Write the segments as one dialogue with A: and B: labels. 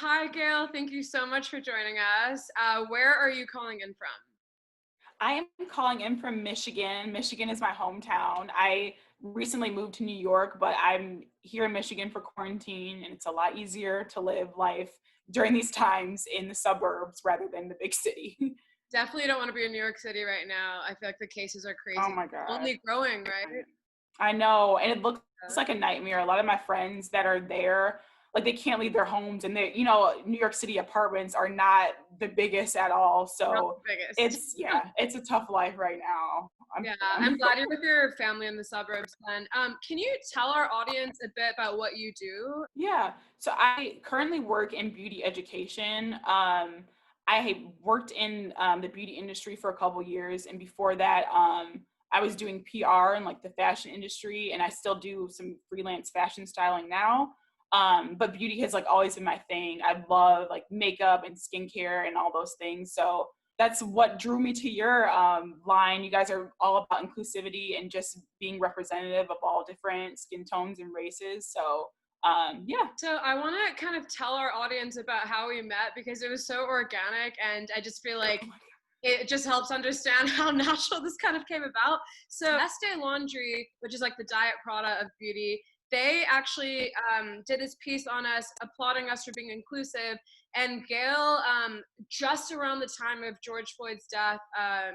A: Hi, Gail. Thank you so much for joining us. Where are you calling in from?
B: I am calling in from Michigan. Michigan is my hometown. I recently moved to New York, but I'm here in Michigan for quarantine, and it's a lot easier to live life during these times in the suburbs rather than the big city.
A: Definitely don't want to be in New York City right now. I feel like the cases are
B: Oh
A: crazy.
B: my God.
A: Only growing, right?
B: I know, and it looks
A: Uh,
B: like a nightmare. A lot of my friends that are there, like they can't leave their homes, and New York City apartments are not the biggest at all.
A: Not
B: So
A: the biggest.
B: it's a tough life right now.
A: Yeah,
B: I'm
A: I'm glad you're with your family in the suburbs then. Can you tell our audience a bit about what you do?
B: Yeah. So I currently work in beauty education. I have worked in the beauty industry for a couple years, and before that, I was doing PR in like the fashion industry, and I still do some freelance fashion styling now. But beauty has like always been my thing. I love like makeup and skincare and all those things. So that's what drew me to your line. You guys are all about inclusivity and just being representative of all different skin tones and races. So yeah.
A: So I want to kind of tell our audience about how we met because it was so organic, and I just feel like it just helps understand how natural this kind of came about. So Estee Laundry, which is like the diet product of beauty, they actually did this piece on us, applauding us for being inclusive. And Gail, just around the time of George Floyd's death,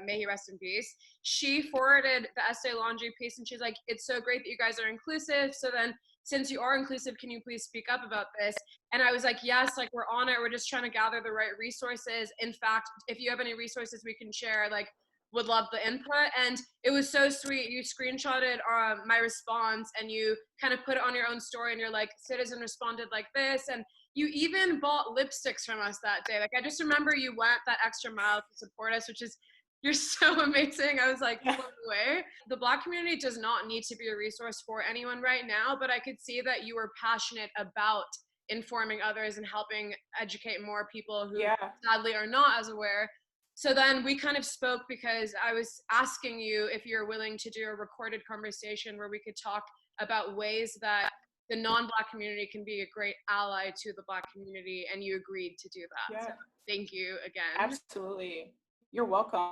A: may he rest in peace, she forwarded the Estee Laundry piece, and she's like, "It's so great that you guys are inclusive. So then, since you are inclusive, can you please speak up about this?" And I was like, yes, like we're on it. We're just trying to gather the right resources. In fact, if you have any resources we can share, like would love the input. And it was so sweet. You screenshotted my response and you kind of put it on your own story and you're like, Citizen responded like this. And you even bought lipsticks from us that day. Like I just remember you went that extra mile to support us, which is you're so amazing. I was like
B: Yeah.
A: blown away. The Black community does not need to be a resource for anyone right now, but I could see that you were passionate about informing others and helping educate more people who
B: Yeah.
A: sadly are not as aware. So then we kind of spoke because I was asking you if you're willing to do a recorded conversation where we could talk about ways that the non-Black community can be a great ally to the Black community, and you agreed to do that. So
B: Yeah.
A: thank you again.
B: Absolutely. You're welcome.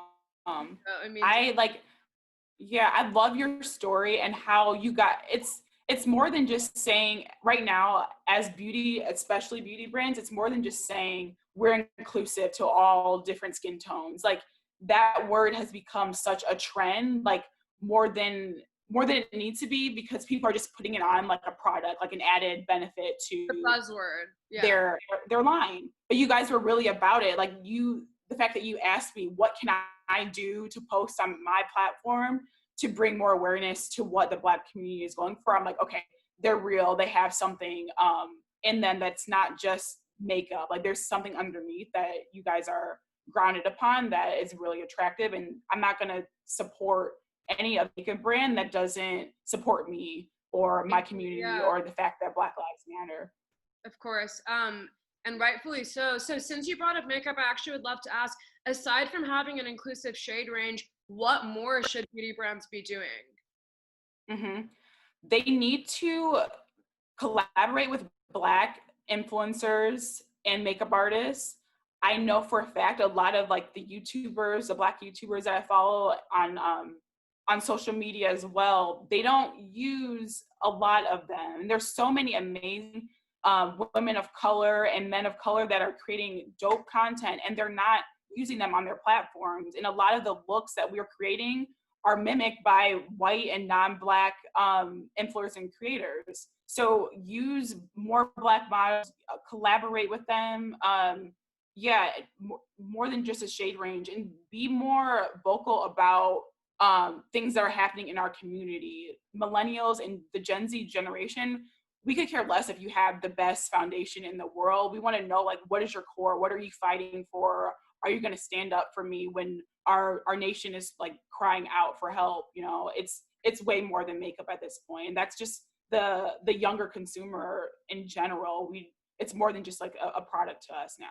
A: Amazing.
B: I like yeah, I love your story and how you got it's more than just saying right now as beauty, especially beauty brands, it's more than just saying we're inclusive to all different skin tones. Like that word has become such a trend, like more than more than it needs to be because people are just putting it on like a product, like an added benefit
A: The
B: to
A: buzzword. Yeah.
B: their line. But you guys were really about it. Like the fact that you asked me what can I do to post on my platform to bring more awareness to what the Black community is going for. I'm like, okay, they're real. They have something in them that's not just makeup. Like there's something underneath that you guys are grounded upon that is really attractive. And I'm not gonna support any of makeup brand that doesn't support me or my community
A: Yeah.
B: or the fact that Black Lives Matter.
A: Of course. And rightfully so. So since you brought up makeup, I actually would love to ask, aside from having an inclusive shade range, what more should beauty brands be doing?
B: Hmm. They need to collaborate with Black influencers and makeup artists. I know for a fact a lot of like the YouTubers, the Black YouTubers that I follow on social media as well, they don't use a lot of them. And there's so many amazing women of color and men of color that are creating dope content, and they're not using them on their platforms. And a lot of the looks that we're creating are mimicked by white and non-Black influencers and creators. So use more Black models, collaborate with them. Yeah, more than just a shade range, and be more vocal about things that are happening in our community. Millennials and the Gen Z generation, we could care less if you have the best foundation in the world. We want to know, like, what is your core? What are you fighting for? Are you going to stand up for me when our nation is like crying out for help? You know, it's way more than makeup at this point, and that's just the younger consumer in general. It's more than just like a product to us now.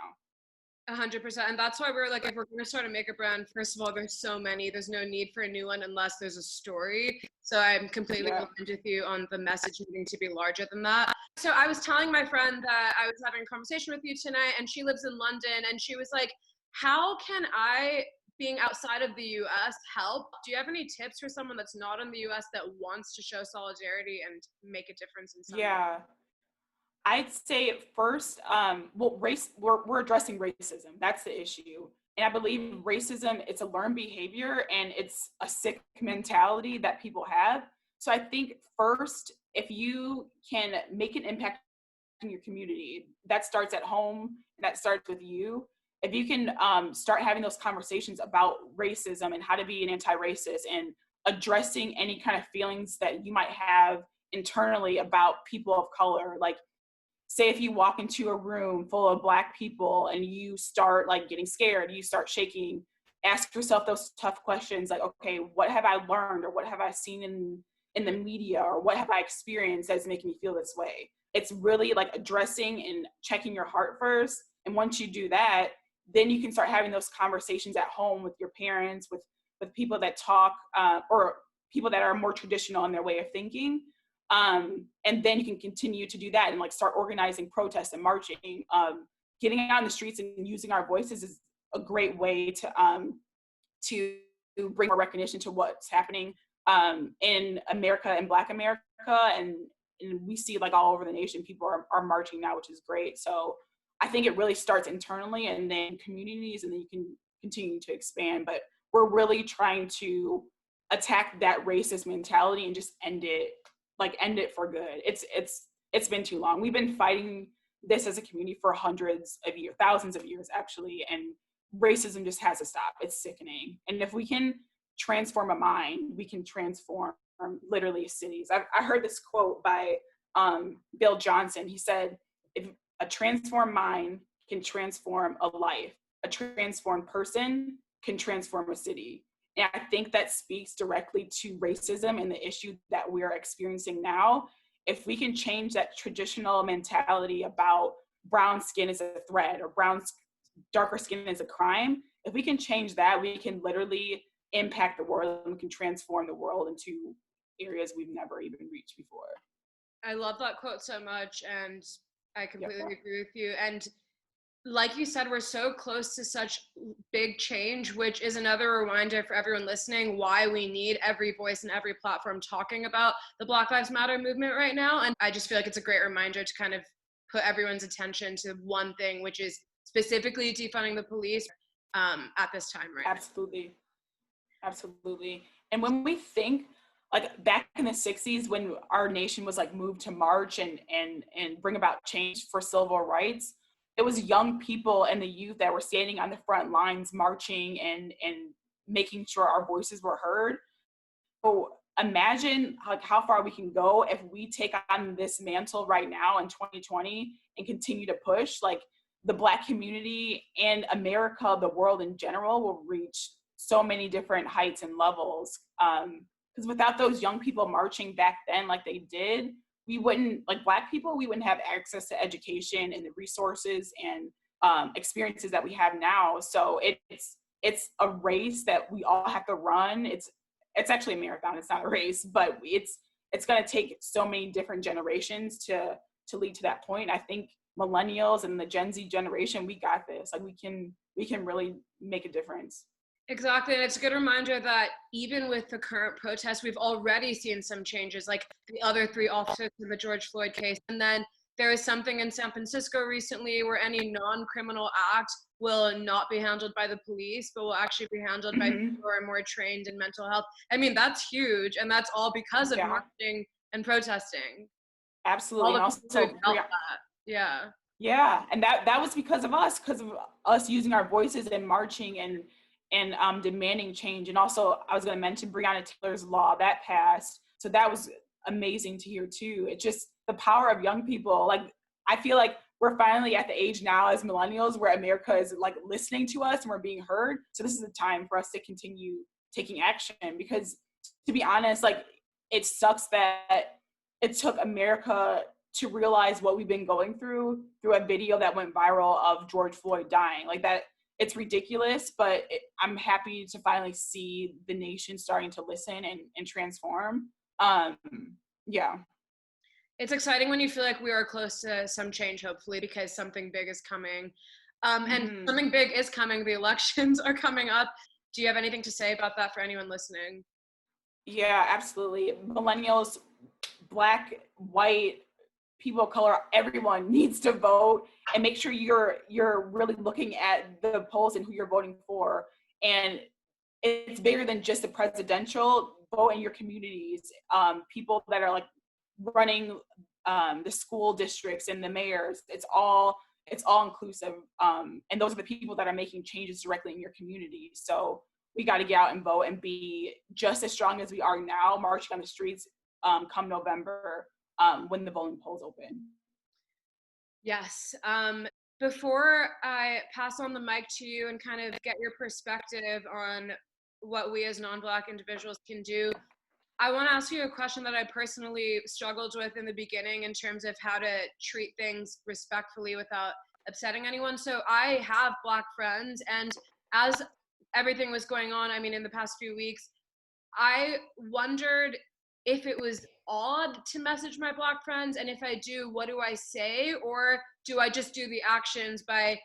A: 100%. And that's why we're like, if we're going to start a makeup brand, first of all, there's so many, there's no need for a new one unless there's a story. So I'm completely
B: Yeah.
A: aligned with you on the message needing to be larger than that. So I was telling my friend that I was having a conversation with you tonight, and she lives in London, and she was like, how can I, being outside of the US, help? Do you have any tips for someone that's not in the US that wants to show solidarity and make a difference in some way?
B: Yeah. I'd say first, we're addressing racism. That's the issue. And I believe racism, it's a learned behavior and it's a sick mentality that people have. So I think first, if you can make an impact in your community, that starts at home, and that starts with you. If you can start having those conversations about racism and how to be an anti-racist and addressing any kind of feelings that you might have internally about people of color, like say if you walk into a room full of Black people and you start like getting scared, you start shaking, ask yourself those tough questions like, okay, what have I learned, or what have I seen in the media, or what have I experienced that's making me feel this way? It's really like addressing and checking your heart first. And once you do that, then you can start having those conversations at home with your parents, with people that talk, or people that are more traditional in their way of thinking. And then you can continue to do that and like start organizing protests and marching. Getting out in the streets and using our voices is a great way to bring more recognition to what's happening in America and Black America. And we see like all over the nation, people are marching now, which is great. So I think it really starts internally and then communities, and then you can continue to expand. But we're really trying to attack that racist mentality and just end it for good. It's been too long. We've been fighting this as a community for hundreds of years, thousands of years actually, and racism just has to stop. It's sickening. And if we can transform a mind, we can transform literally cities. I heard this quote by Bill Johnson. He said, if a transformed mind can transform a life, a transformed person can transform a city. And I think that speaks directly to racism and the issue that we're experiencing now. If we can change that traditional mentality about brown skin is a threat, or darker skin is a crime, if we can change that, we can literally impact the world, and we can transform the world into areas we've never even reached before.
A: I love that quote so much, and I completely agree with you. And like you said, we're so close to such big change, which is another reminder for everyone listening why we need every voice and every platform talking about the Black Lives Matter movement right now. And I just feel like it's a great reminder to kind of put everyone's attention to one thing, which is specifically defunding the police at this time right
B: Absolutely. Now. Absolutely. And when we think like back in the 60s, when our nation was like moved to march and bring about change for civil rights, it was young people and the youth that were standing on the front lines marching and making sure our voices were heard. So imagine like how far we can go if we take on this mantle right now in 2020 and continue to push. Like the Black community and America, the world in general, will reach so many different heights and levels. Because without those young people marching back then like they did, we wouldn't, like Black people, we wouldn't have access to education and the resources and experiences that we have now. So it's a race that we all have to run. It's actually a marathon. It's not a race, but it's going to take so many different generations to lead to that point. I think millennials and the Gen Z generation, we got this. Like we can really make a difference.
A: Exactly. And it's a good reminder that even with the current protests, we've already seen some changes, like the other 3 officers in the George Floyd case. And then there is something in San Francisco recently where any non-criminal act will not be handled by the police, but will actually be handled by people who are more trained in mental health. I mean, that's huge. And that's all because of marching and protesting.
B: Absolutely.
A: All the people who felt that. Yeah.
B: Yeah. And that was because of us using our voices and marching and demanding change. And also, I was going to mention Breonna Taylor's law that passed. So that was amazing to hear too. It's just the power of young people. Like, I feel like we're finally at the age now as millennials where America is like listening to us and we're being heard. So this is the time for us to continue taking action, because to be honest, like it sucks that it took America to realize what we've been going through a video that went viral of George Floyd dying. Like that, it's ridiculous, but I'm happy to finally see the nation starting to listen and transform. Yeah.
A: It's exciting when you feel like we are close to some change, hopefully, because something big is coming. And something big is coming. The elections are coming up. Do you have anything to say about that for anyone listening?
B: Yeah, absolutely. Millennials, Black, white, people of color, everyone needs to vote, and make sure you're really looking at the polls and who you're voting for. And it's bigger than just the presidential. Vote in your communities. People that are like running the school districts and the mayors. It's all inclusive. And those are the people that are making changes directly in your community. So we got to get out and vote and be just as strong as we are now, marching on the streets come November when the voting polls open.
A: Yes. Before I pass on the mic to you and kind of get your perspective on what we as non-Black individuals can do, I want to ask you a question that I personally struggled with in the beginning in terms of how to treat things respectfully without upsetting anyone. So I have Black friends, and as everything was going on, I mean, in the past few weeks, I wondered if it was odd to message my Black friends, and if I do, what do I say? Or do I just do the actions by,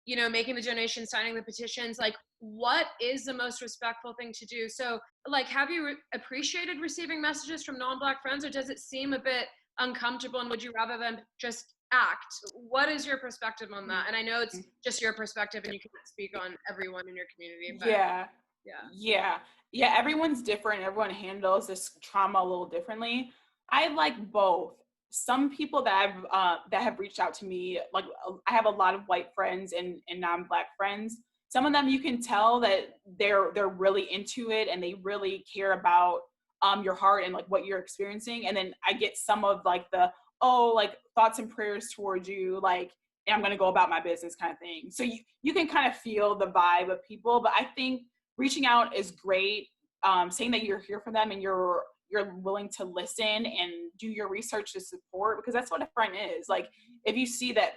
A: making the donations, signing the petitions? Like, what is the most respectful thing to do? So, like, have you appreciated receiving messages from non-Black friends, or does it seem a bit uncomfortable, and would you rather them just act? What is your perspective on that? And I know it's just your perspective and you can't speak on everyone in your community, but
B: yeah, everyone's different. Everyone handles this trauma a little differently. I like both. Some people that have reached out to me, like I have a lot of white friends and non-Black friends. Some of them you can tell that they're really into it and they really care about your heart and like what you're experiencing. And then I get some of like the like thoughts and prayers towards you, like, and I'm gonna go about my business kind of thing. So you can kind of feel the vibe of people, but I think reaching out is great. Saying that you're here for them and you're willing to listen and do your research to support, because that's what a friend is. Like, if you see that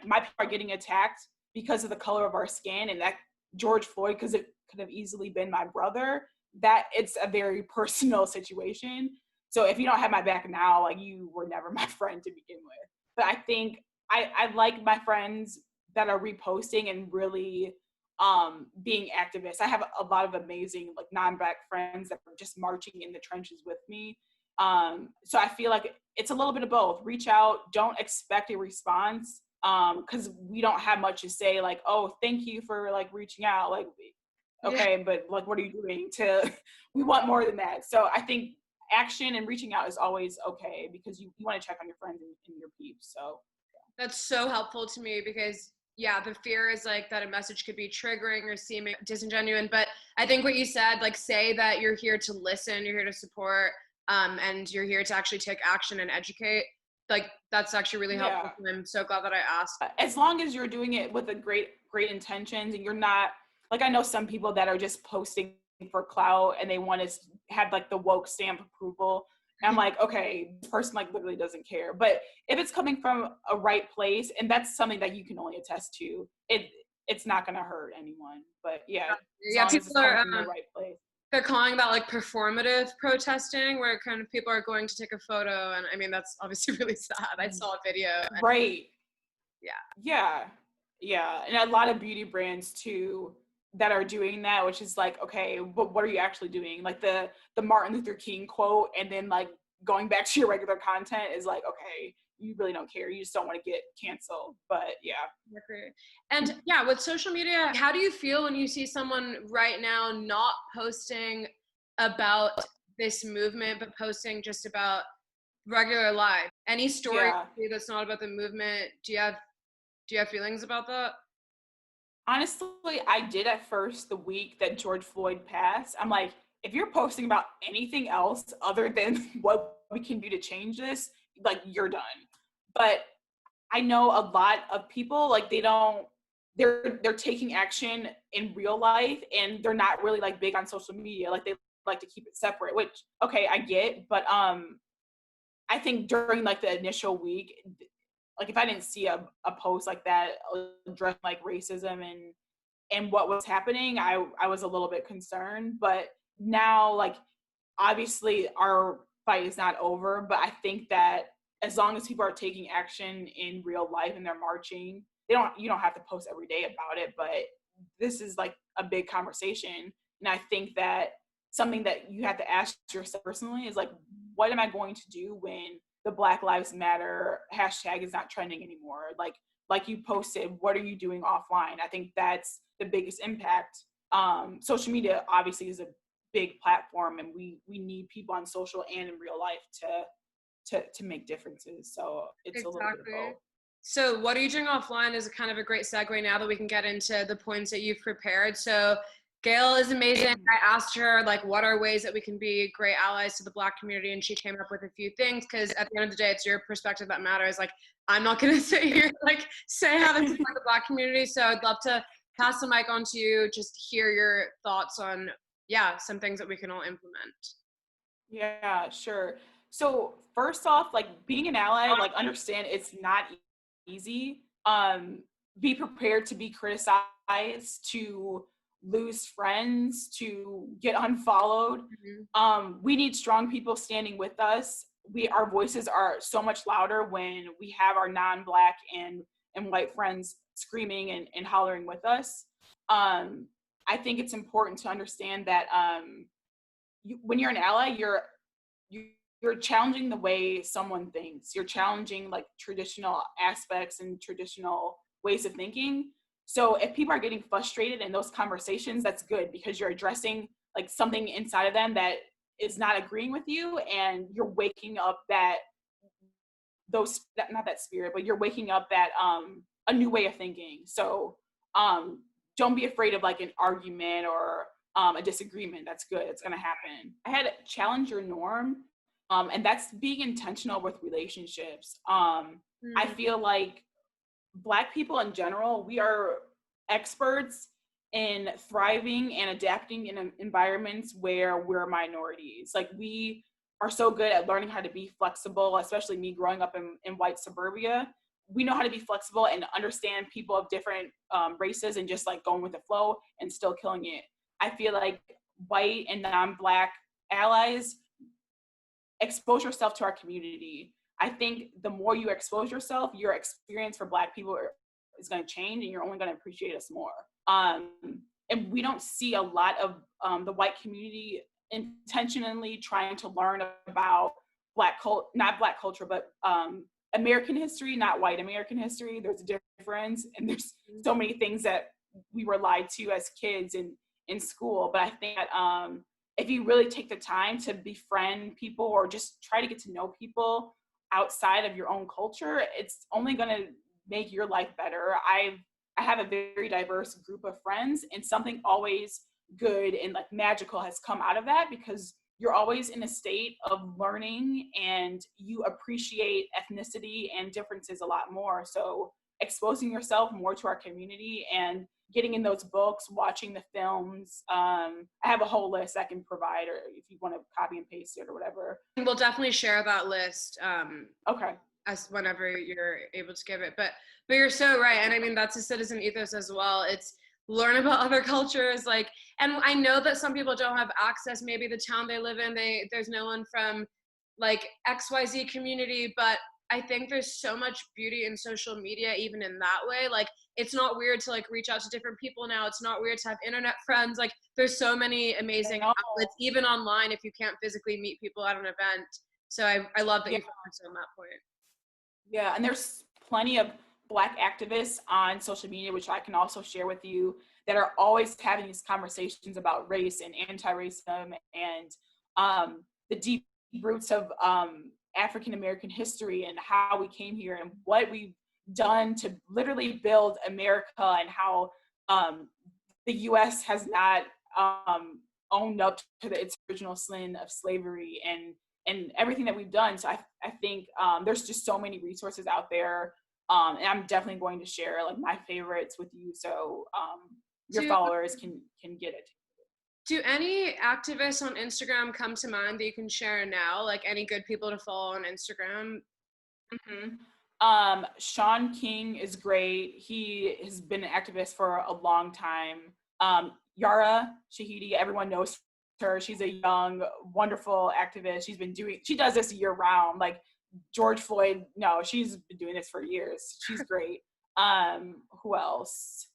B: my people are getting attacked because of the color of our skin, and that George Floyd, because it could have easily been my brother, that it's a very personal situation. So if you don't have my back now, like, you were never my friend to begin with. But I think I like my friends that are reposting and really being activists. I have a lot of amazing like non-Black friends that are just marching in the trenches with me. So I feel like it's a little bit of both. Reach out, don't expect a response, because we don't have much to say, like, oh, thank you for like reaching out, like, okay, but like, what are you doing to we want more than that. So I think action and reaching out is always okay, because you want to check on your friends and your peeps. So
A: that's so helpful to me, because the fear is like that a message could be triggering or seeming disingenuous. But I think what you said, like, say that you're here to listen, you're here to support, and you're here to actually take action and educate. Like, that's actually really helpful. And I'm so glad that I asked.
B: As long as you're doing it with a great intentions, and you're not, like, I know some people that are just posting for clout and they want to have like the woke stamp approval. And I'm like, okay, this person like literally doesn't care. But if it's coming from a right place, and that's something that you can only attest to, it's not going to hurt anyone. But as long as it's coming from the right place.
A: They're calling that like performative protesting, where kind of people are going to take a photo, and I mean, that's obviously really sad. I saw a video.
B: Right. Yeah. And a lot of beauty brands too that are doing that, which is like, okay, but what are you actually doing? Like the Martin Luther King quote, and then like going back to your regular content is like, okay, you really don't care. You just don't want to get canceled. But
A: And with social media, how do you feel when you see someone right now not posting about this movement, but posting just about regular life? Any story that's not about the movement? Do you have feelings about that?
B: Honestly, I did at first the week that George Floyd passed. I'm like, if you're posting about anything else other than what we can do to change this, like, you're done. But I know a lot of people, like, they're taking action in real life, and they're not really like big on social media. Like, they like to keep it separate, which, okay, I get. But I think during like the initial week, like, if I didn't see a post like that addressing like racism and what was happening, I was a little bit concerned. But now, like, obviously our fight is not over, but I think that as long as people are taking action in real life and they're marching, you don't have to post every day about it, but this is like a big conversation. And I think that something that you have to ask yourself personally is like, what am I going to do when the Black Lives Matter hashtag is not trending anymore? Like you posted, what are you doing offline? I think that's the biggest impact. Social media obviously is a big platform, and we need people on social and in real life to make differences. So it's exactly. A little bit of both.
A: So what are you doing offline is kind of a great segue now that we can get into the points that you've prepared. So Gail is amazing. I asked her, like, what are ways that we can be great allies to the Black community? And she came up with a few things, because at the end of the day, it's your perspective that matters. Like, I'm not going to sit here, like, say how this is the Black community. So I'd love to pass the mic on to you, just hear your thoughts on, some things that we can all implement.
B: Yeah, sure. So first off, like, being an ally, like, understand it's not easy. Be prepared to be criticized, to lose friends, to get unfollowed. We need strong people standing with us. Our voices are so much louder when we have our non-Black and white friends screaming and hollering with us. I think it's important to understand that when you're an ally, you're challenging the way someone thinks. You're challenging like traditional aspects and traditional ways of thinking. So if people are getting frustrated in those conversations, that's good, because you're addressing like something inside of them that is not agreeing with you, and you're waking up not that spirit, but you're waking up that a new way of thinking. So don't be afraid of like an argument or a disagreement. That's good. It's going to happen. I had challenge your norm. And that's being intentional with relationships. I feel like Black people in general, we are experts in thriving and adapting in environments where we're minorities. Like, we are so good at learning how to be flexible, especially me growing up in white suburbia. We know how to be flexible and understand people of different races and just like going with the flow and still killing it. I feel like white and non-Black allies, expose yourself to our community. I think the more you expose yourself, your experience for Black people is going to change, and you're only going to appreciate us more. And we don't see a lot of the white community intentionally trying to learn about not Black culture, but American history, not white American history. There's a difference, and there's so many things that we were lied to as kids in school. But I think that if you really take the time to befriend people or just try to get to know people outside of your own culture, it's only going to make your life better. I have a very diverse group of friends, and something always good and like magical has come out of that, because you're always in a state of learning and you appreciate ethnicity and differences a lot more. So exposing yourself more to our community and getting in those books, watching the films. I have a whole list I can provide, or if you want to copy and paste it or whatever.
A: We'll definitely share that list.
B: Okay.
A: As whenever you're able to give it. But you're so right. And I mean, that's a citizen ethos as well. It's learn about other cultures. Like, and I know that some people don't have access, maybe the town they live in, there's no one from like XYZ community, but I think there's so much beauty in social media, even in that way. Like, it's not weird to like reach out to different people now. It's not weird to have internet friends. Like, there's so many amazing outlets, even online, if you can't physically meet people at an event. So I love that you focused on that point.
B: Yeah, and there's plenty of Black activists on social media, which I can also share with you, that are always having these conversations about race and anti-racism and the deep roots of African-American history and how we came here and what we've done to literally build America, and how the U.S. has not owned up to its original sin of slavery and everything that we've done. So I think there's just so many resources out there. And I'm definitely going to share like my favorites with you, so your followers can get it.
A: Do any activists on Instagram come to mind that you can share now? Like, any good people to follow on Instagram?
B: Shaun King is great. He has been an activist for a long time. Yara Shahidi, everyone knows her. She's a young, wonderful activist. She does this year round. Like, George Floyd, no, she's been doing this for years. She's great. Who else?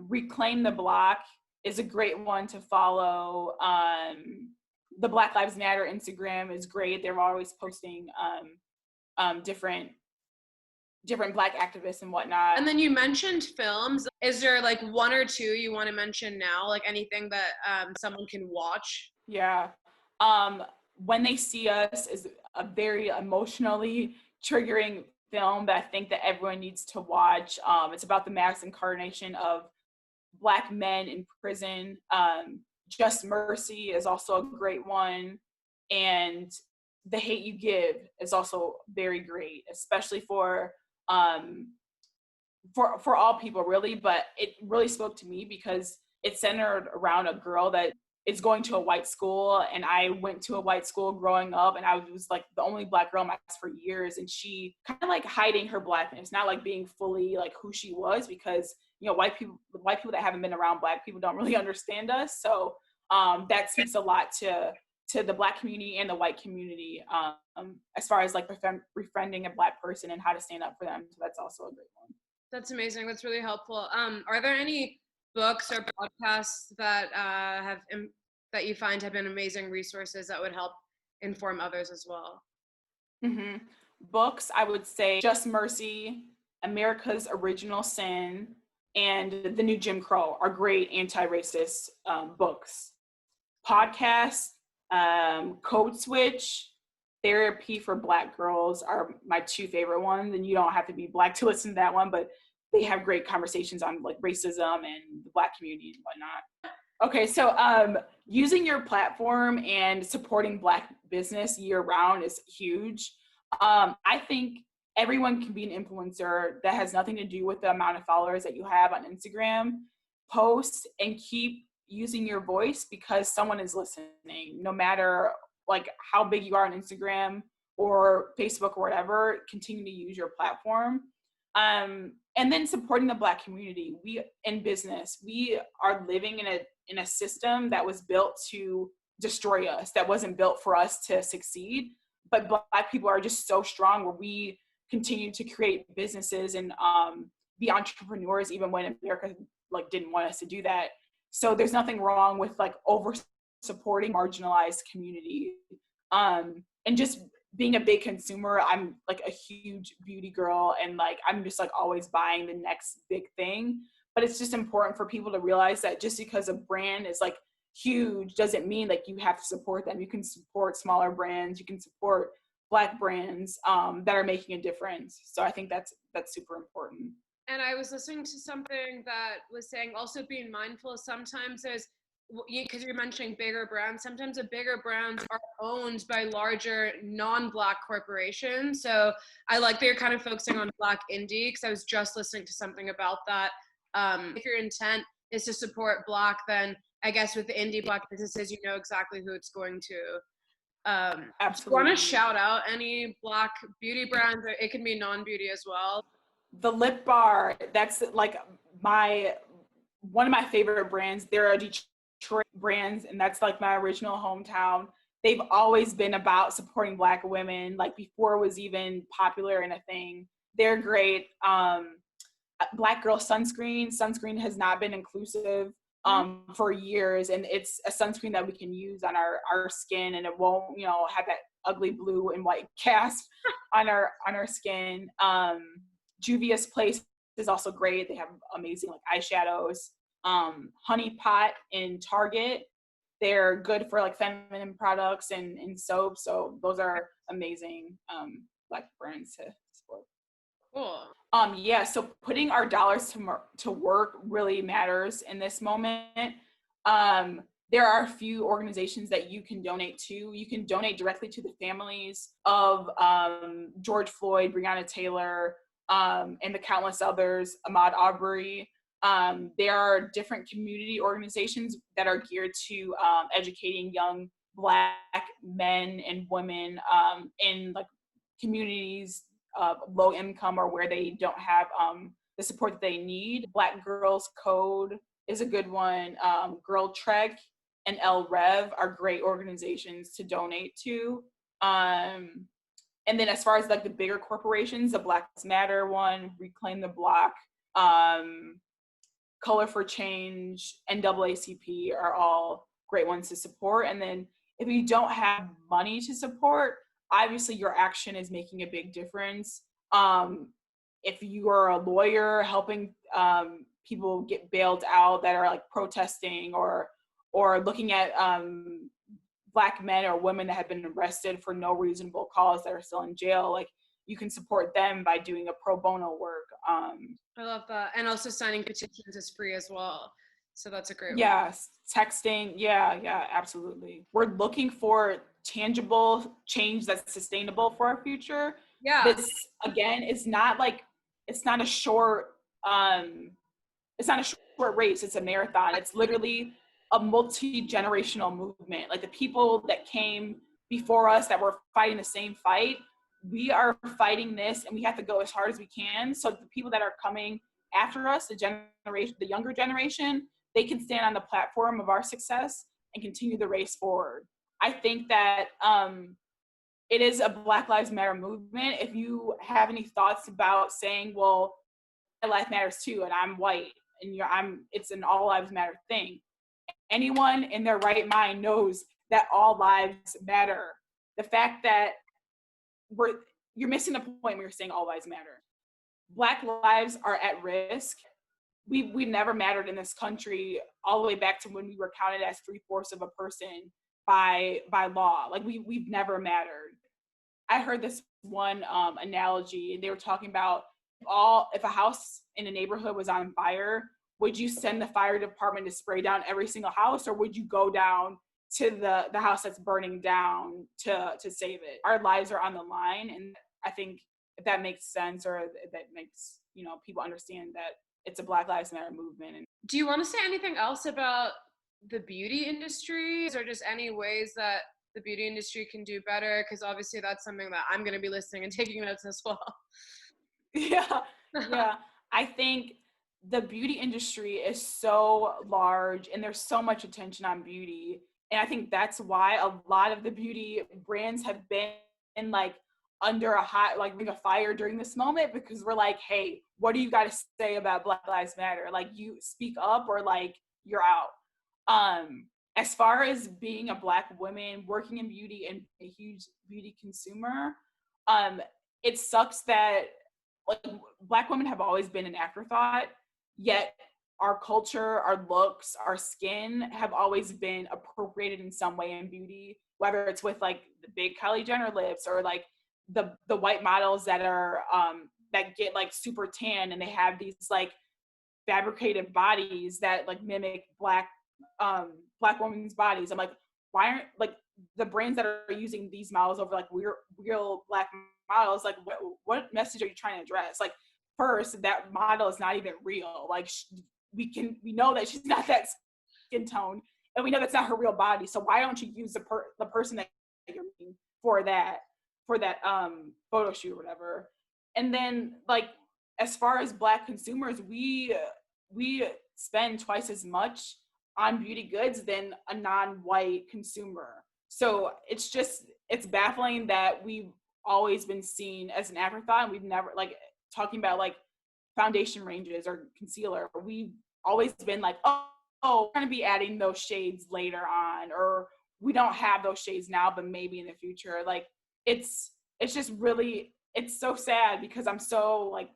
B: Reclaim the Block is a great one to follow. The Black Lives Matter Instagram is great. They're always posting different Black activists and whatnot.
A: And then you mentioned films. Is there like one or two you want to mention now? Like anything that someone can watch?
B: Yeah. When They See Us is a very emotionally triggering film that I think that everyone needs to watch. It's about the mass incarnation of Black men in prison. Just Mercy is also a great one. And The Hate U Give is also very great, especially for all people really, but it really spoke to me because it's centered around a girl that is going to a white school, and I went to a white school growing up, and I was like the only Black girl in my class for years, and she kind of like hiding her Blackness, not like being fully like who she was, because you know white people that haven't been around Black people don't really understand us. So that speaks a lot to the Black community and the white community as far as like befriending a Black person and how to stand up for them. So that's also a great one.
A: That's amazing. That's really helpful. Are there any books or podcasts that that you find have been amazing resources that would help inform others as well?
B: Mm-hmm. Books, I would say Just Mercy, America's Original Sin, and The New Jim Crow are great anti-racist books. Podcasts, Code Switch, Therapy for Black Girls are my two favorite ones, and you don't have to be Black to listen to that one, but they have great conversations on like racism and the Black community and whatnot. Okay, so using your platform and supporting Black business year round is huge. I think everyone can be an influencer. That has nothing to do with the amount of followers that you have on Instagram. Post and keep using your voice because someone is listening, no matter like how big you are on Instagram or Facebook or whatever. Continue to use your platform. And then supporting the Black community. We in business, we are living in a system that was built to destroy us, that wasn't built for us to succeed. But Black people are just so strong where we continue to create businesses and be entrepreneurs even when America like didn't want us to do that. So there's nothing wrong with like over supporting marginalized community. And just being a big consumer, I'm like a huge beauty girl and like I'm just like always buying the next big thing. But it's just important for people to realize that just because a brand is like huge doesn't mean like you have to support them. You can support smaller brands, you can support Black brands that are making a difference. So I think that's super important.
A: And I was listening to something that was saying also being mindful. Sometimes there's, because you're mentioning bigger brands, sometimes the bigger brands are owned by larger non-Black corporations. So I like that you're kind of focusing on Black indie, because I was just listening to something about that. If your intent is to support Black, then I guess with the indie Black businesses, you know exactly who it's going to.
B: Absolutely.
A: Want to shout out any Black beauty brands, or it can be non-beauty as well?
B: The Lip Bar, that's like one of my favorite brands. They're a Detroit brands, and that's like my original hometown. They've always been about supporting Black women, like before it was even popular and a thing. They're great. Black Girl Sunscreen has not been inclusive for years, and it's a sunscreen that we can use on our skin, and it won't, have that ugly blue and white cast on our skin. Juvia's Place is also great. They have amazing like eyeshadows. Honey Pot in Target, they're good for like feminine products and soap. So those are amazing Black brands to support.
A: Cool.
B: Yeah, so putting our dollars to work really matters in this moment. There are a few organizations that you can donate to. You can donate directly to the families of George Floyd, Breonna Taylor, and the countless others, Ahmaud Arbery. There are different community organizations that are geared to educating young Black men and women in like communities low income or where they don't have the support that they need. Black Girls Code is a good one. Girl Trek and El Rev are great organizations to donate to. And then as far as like the bigger corporations, the Black Lives Matter one, Reclaim the Block, Color for Change, NAACP are all great ones to support. And then if you don't have money to support, obviously your action is making a big difference. If you are a lawyer helping people get bailed out that are like protesting or looking at Black men or women that have been arrested for no reasonable cause that are still in jail, like you can support them by doing a pro bono work.
A: I love that. And also signing petitions is free as well. So that's a great one.
B: Yes, texting. Yeah, absolutely. We're looking for tangible change that's sustainable for our future.
A: Yeah.
B: This again is not like, it's not a short race. It's a marathon. It's literally a multi-generational movement. Like the people that came before us that were fighting the same fight, we are fighting this, and we have to go as hard as we can. So the people that are coming after us, the younger generation, they can stand on the platform of our success and continue the race forward. I think that it is a Black Lives Matter movement. If you have any thoughts about saying, well, my life matters too, and I'm white, and it's an all lives matter thing. Anyone in their right mind knows that all lives matter. The fact that you're missing the point when you're saying all lives matter. Black lives are at risk. We never mattered in this country all the way back to when we were counted as 3/4 of a person by law. Like we've never mattered. I heard this one analogy, and they were talking about if a house in a neighborhood was on fire, would you send the fire department to spray down every single house, or would you go down to the house that's burning down to save it? Our lives are on the line, and I think if that makes sense, or if that makes people understand that it's a Black Lives Matter movement. And
A: do you want to say anything else about the beauty industry, or just any ways that the beauty industry can do better? Because obviously that's something that I'm going to be listening and taking notes as well.
B: Yeah. I think the beauty industry is so large, and there's so much attention on beauty. And I think that's why a lot of the beauty brands have been like under a fire during this moment, because we're like, hey, what do you got to say about Black Lives Matter? Like, you speak up, or like you're out. As far as being a Black woman working in beauty and a huge beauty consumer, it sucks that like Black women have always been an afterthought, yet our culture, our looks, our skin have always been appropriated in some way in beauty, whether it's with like the big Kylie Jenner lips, or like the white models that are that get like super tan, and they have these like fabricated bodies that like mimic Black women's bodies. I'm like, why aren't like the brands that are using these models over like real Black models, like what message are you trying to address? Like, first, that model is not even real. Like we know that she's not that skin tone, and we know that's not her real body. So why don't you use the person that you're making for that photo shoot or whatever? And then like as far as Black consumers, we spend twice as much on beauty goods than a non-white consumer. So it's baffling that we've always been seen as an afterthought, and we've never, like, talking about like foundation ranges or concealer, we've always been like, oh, we're going to be adding those shades later on, or we don't have those shades now, but maybe in the future. Like it's just really, it's so sad, because I'm so like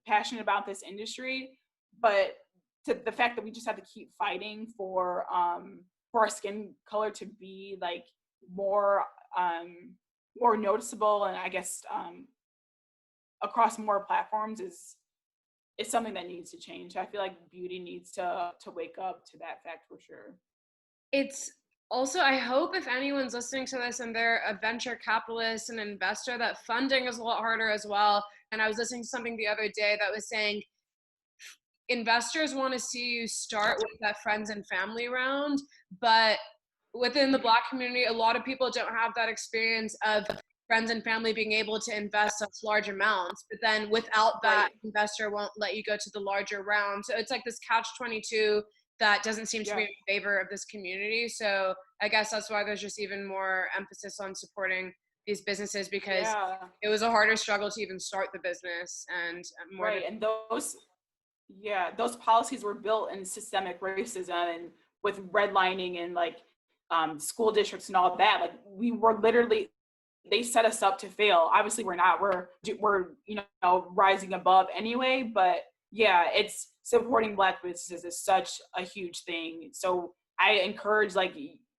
B: passionate about this industry, but to the fact that we just have to keep fighting for our skin color to be like more noticeable, and I guess across more platforms is something that needs to change. I feel like beauty needs to wake up to that fact for sure.
A: It's also, I hope if anyone's listening to this and they're a venture capitalist and investor, that funding is a lot harder as well. And I was listening to something the other day that was saying investors want to see you start with that friends and family round, but within the Black community, a lot of people don't have that experience of friends and family being able to invest such large amounts. But then without that, investor won't let you go to the larger round. So it's like this catch-22 that doesn't seem to be in favor of this community. So I guess that's why there's just even more emphasis on supporting these businesses because
B: Yeah.
A: it was a harder struggle to even start the business and more.
B: Right. And those policies were built in systemic racism and with redlining and like school districts and all that. Like we were literally, they set us up to fail. Obviously we're not, we're, rising above anyway, but yeah, it's supporting Black businesses is such a huge thing. So I encourage like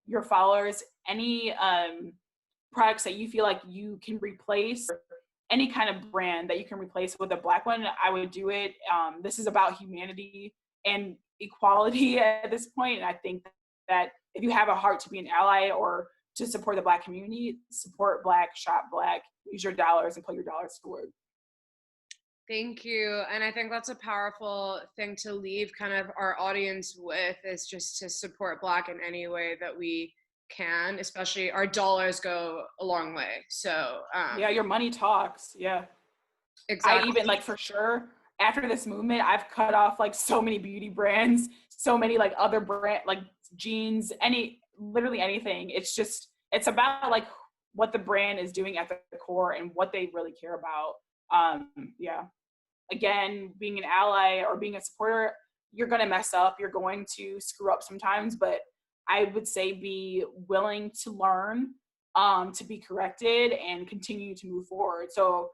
B: your followers, any products that you feel like you can replace, any kind of brand that you can replace with a Black one, I would do it. This is about humanity and equality at this point. And I think that if you have a heart to be an ally or to support the Black community, support Black, shop Black, use your dollars and put your dollars to work.
A: Thank you. And I think that's a powerful thing to leave kind of our audience with, is just to support Black in any way that we can, especially our dollars go a long way. So
B: yeah, your money talks. Yeah.
A: Exactly.
B: I even like for sure after this movement, I've cut off like so many beauty brands, so many like other brand, like jeans, literally anything. It's about like what the brand is doing at the core and what they really care about. Yeah. Again, being an ally or being a supporter, you're going to mess up. You're going to screw up sometimes, but I would say be willing to learn, to be corrected and continue to move forward. So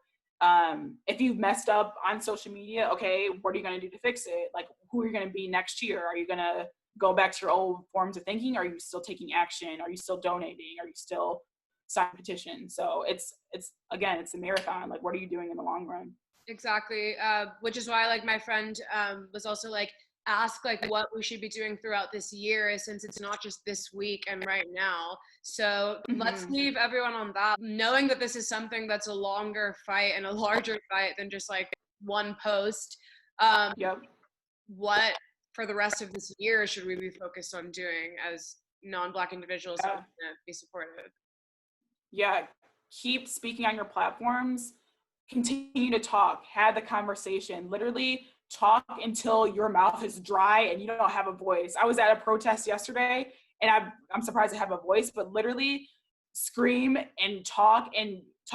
B: if you've messed up on social media, okay, what are you going to do to fix it? Like, who are you going to be next year? Are you going to go back to your old forms of thinking? Are you still taking action? Are you still donating? Are you still signing petitions? So it's again, it's a marathon. Like, what are you doing in the long run?
A: Exactly. Which is why like my friend was also like, ask like what we should be doing throughout this year, since it's not just this week and right now. So let's leave everyone on that, knowing that this is something that's a longer fight and a larger fight than just like one post.
B: Yep.
A: What for the rest of this year should we be focused on doing as non-Black individuals that want to be supportive?
B: Yeah, keep speaking on your platforms, continue to talk, have the conversation, literally talk until your mouth is dry and you don't have a voice. I was at a protest yesterday and I'm surprised I have a voice, but literally scream and talk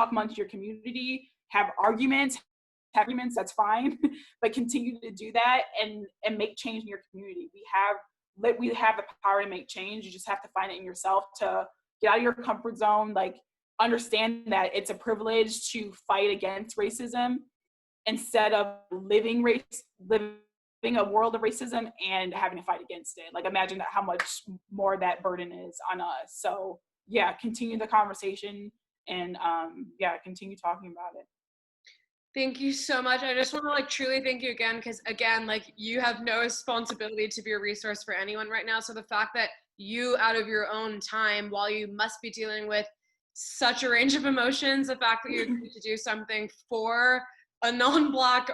B: amongst your community, have arguments, that's fine, but continue to do that and make change in your community. We have the power to make change. You just have to find it in yourself to get out of your comfort zone, like understand that it's a privilege to fight against racism instead of living a world of racism and having to fight against it. Like imagine how much more that burden is on us. So yeah, continue the conversation and continue talking about it.
A: Thank you so much. I just want to like truly thank you again, because again, like you have no responsibility to be a resource for anyone right now. So the fact that you, out of your own time, while you must be dealing with such a range of emotions, the fact that you agreed to do something for a non-Black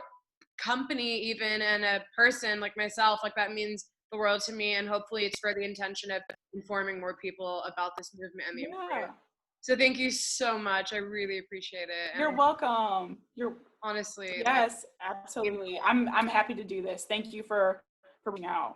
A: company even and a person like myself, like that means the world to me, and hopefully it's for the intention of informing more people about this movement and the importance. So thank you so much. I really appreciate it.
B: You're welcome.
A: Honestly.
B: Yes, absolutely. I'm happy to do this. Thank you for bringing out.